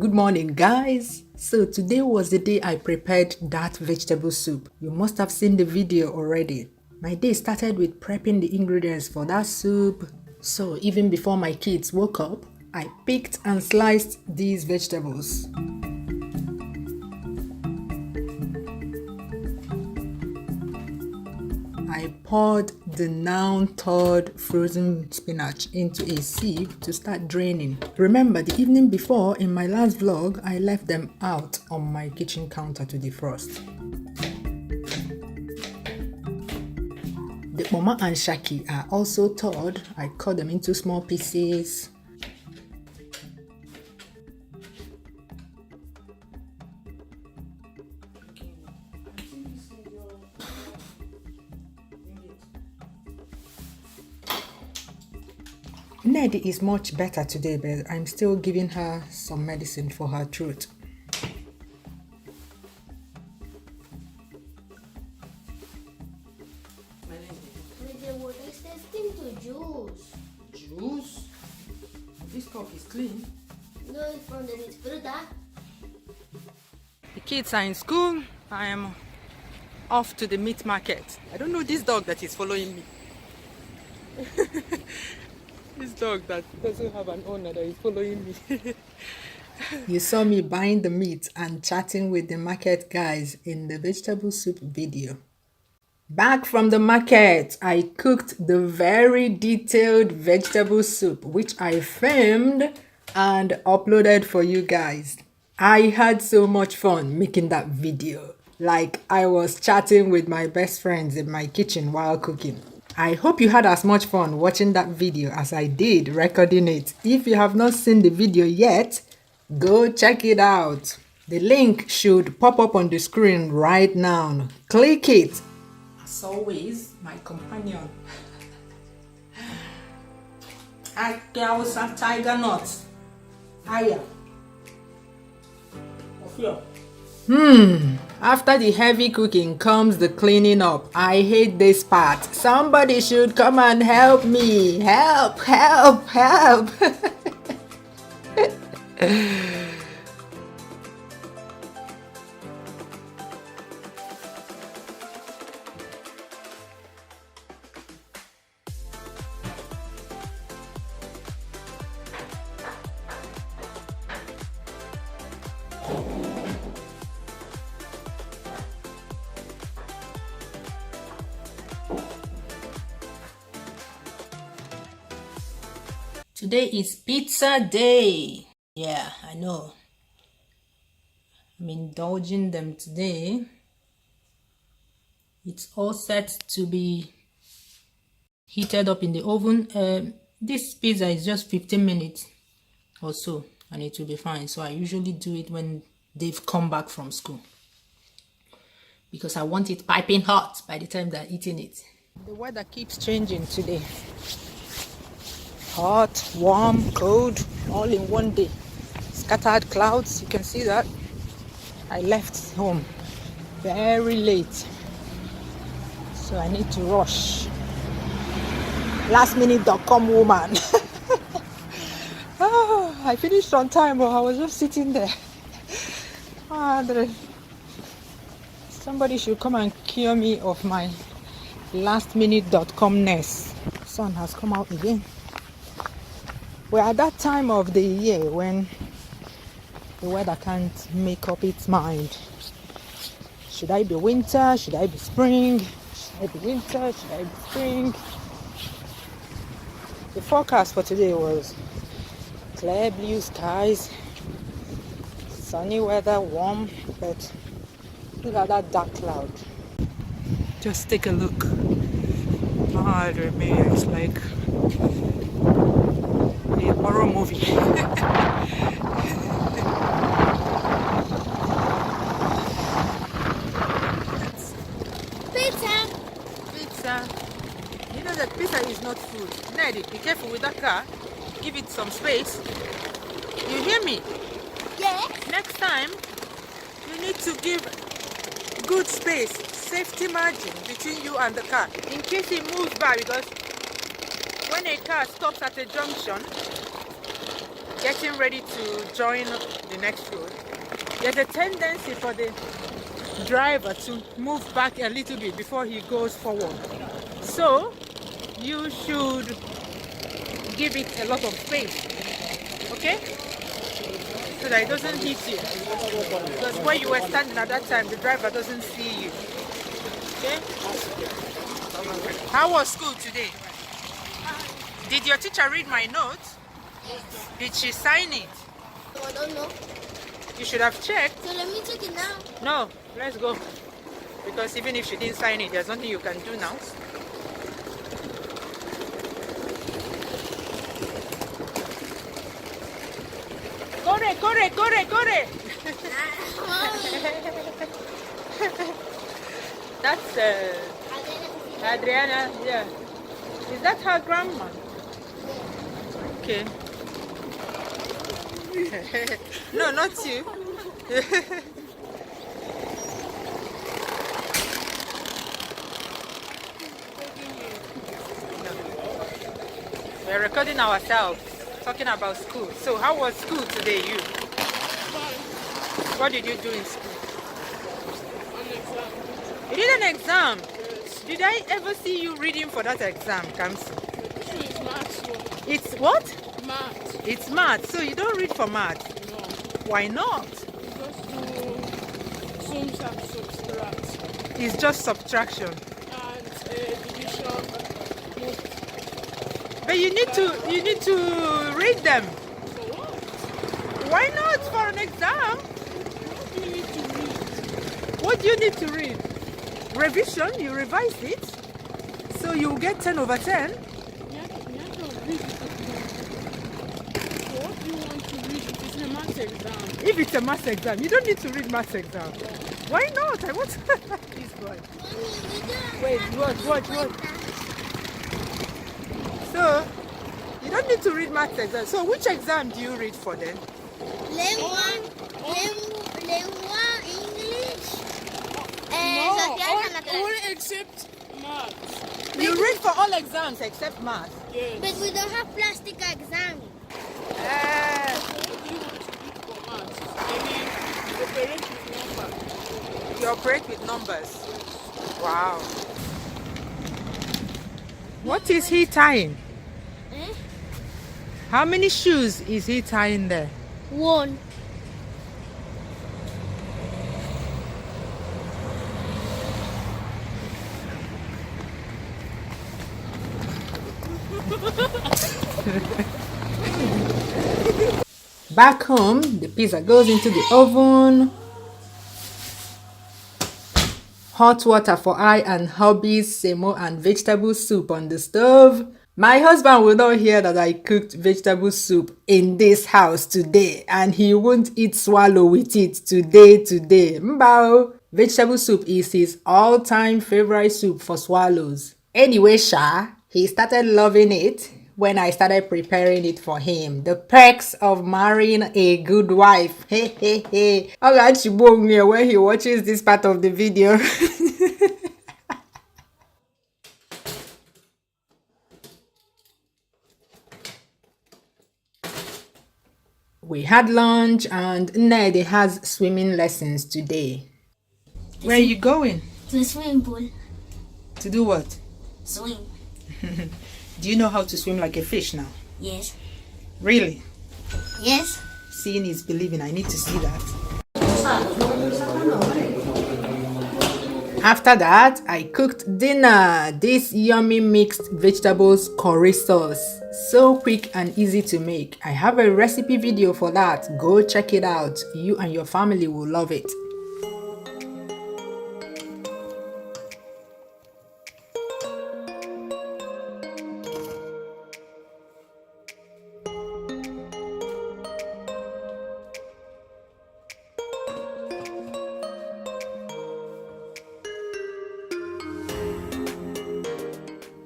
Good morning, guys. So today was the day I prepared that vegetable soup. You must have seen the video already. My day started with prepping the ingredients for that soup. So even before my kids woke up, I picked and sliced these vegetables. I poured the now thawed frozen spinach into a sieve to start draining. Remember, the evening before in my last vlog, I left them out on my kitchen counter to defrost. The mama and shaki are also thawed. I cut them into small pieces. Ned is much better today, but I'm still giving her some medicine for her throat. What is this thing to juice? Juice? This cup is clean. No, it's from the fruta. The kids are in school. I am off to the meat market. I don't know this dog that is following me. This dog that doesn't have an owner that is following me. You saw me buying the meat and chatting with the market guys in the vegetable soup video. Back from the market, I cooked the very detailed vegetable soup, which I filmed and uploaded for you guys. I had so much fun making that video. Like I was chatting with my best friends in my kitchen while cooking. I hope you had as much fun watching that video as I did recording it. If you have not seen the video yet, go check it out. The link should pop up on the screen right now. Click it. As always, my companion. I girls and tiger nuts. Hiya. After the heavy cooking comes the cleaning up. I hate this part. Somebody should come and help me. Help, help, help. Today is pizza day. Yeah, I know. I'm indulging them today. It's all set to be heated up in the oven. This pizza is just 15 minutes or so and it will be fine. So I usually do it when they've come back from school because I want it piping hot by the time they're eating it. The weather keeps changing today. Hot, warm, cold, all in one day. Scattered clouds, you can see that. I left home very late, so I need to rush. Lastminute.com woman. I finished on time, but I was just sitting there. Somebody should come and cure me of my lastminute.com-ness. Sun has come out again. We're at that time of the year when the weather can't make up its mind. Should I be winter? Should I be spring? Should I be winter? Should I be spring? The forecast for today was clear blue skies, sunny weather, warm, but look at that dark cloud. Just take a look. Madre mia, it's like a horror movie. Pizza. You know that pizza is not food. Neddy, be careful with that car. Give it some space. You hear me? Yes. Next time, you need to give good space, safety margin between you and the car in case it moves by, because when a car stops at a junction, getting ready to join the next road, there's a tendency for the driver to move back a little bit before he goes forward. So you should give it a lot of space, okay? So that it doesn't hit you. Because where you were standing at that time, the driver doesn't see you. Okay? How was school today? Did your teacher read my note? Did she sign it? I don't know. You should have checked. So let me check it now. No, let's go. Because even if she didn't sign it, there's nothing you can do now. Corre. That's Adriana, yeah. Is that her grandma? Okay. No, not you. We're recording ourselves, talking about school. So how was school today, you? What did you do in school? An exam. You did an exam? Yes. Did I ever see you reading for that exam, Kamsi? This one is maths. So It's what? maths. It's math, so you don't read for math. No. Why not? You just do sums and subtract. It's just subtraction. And division. But you need to read them. For what? Why not for an exam? What do you need to read? What do you need to read? Revision, you revise it. So you get 10 over 10. You have to read it. So what do you want to read if it's a maths exam? If it's a maths exam, you don't need to read maths exam. Why not? I want this boy. Wait, what? So you don't need to read maths exam. So which exam do you read for then? English. All except maths. You read for all exams except maths. Yes. But we don't have plastic exam. What do you want to read for maths? Maybe operate with numbers. You operate with numbers. Wow. What is he tying? Eh? How many shoes is he tying there? One. Back home, the pizza goes into the oven. Hot water for I and hubby's semo and vegetable soup on the stove. My husband will not hear that I cooked vegetable soup in this house today, and he won't eat swallow with it today. Mbao. Vegetable soup is his all-time favorite soup for swallows. Anyway, he started loving it when I started preparing it for him. The perks of marrying a good wife. Hey. When he watches this part of the video. We had lunch and Ned has swimming lessons today. Where are you going? To the swimming pool. To do what? Swim. Do you know how to swim like a fish now? Yes. Really? Yes. Seeing is believing. I need to see that. After that, I cooked dinner. This yummy mixed vegetables curry sauce. So quick and easy to make. I have a recipe video for that. Go check it out. You and your family will love it.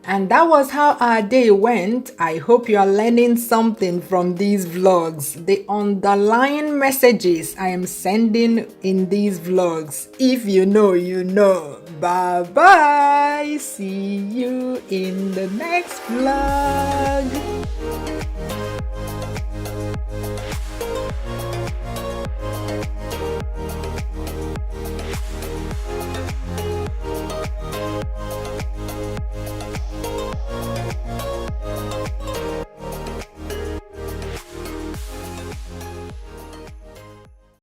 And that was how our day went. I hope you are learning something from these vlogs. The underlying messages I am sending in these vlogs. If you know, you know. Bye bye. See you in the next vlog.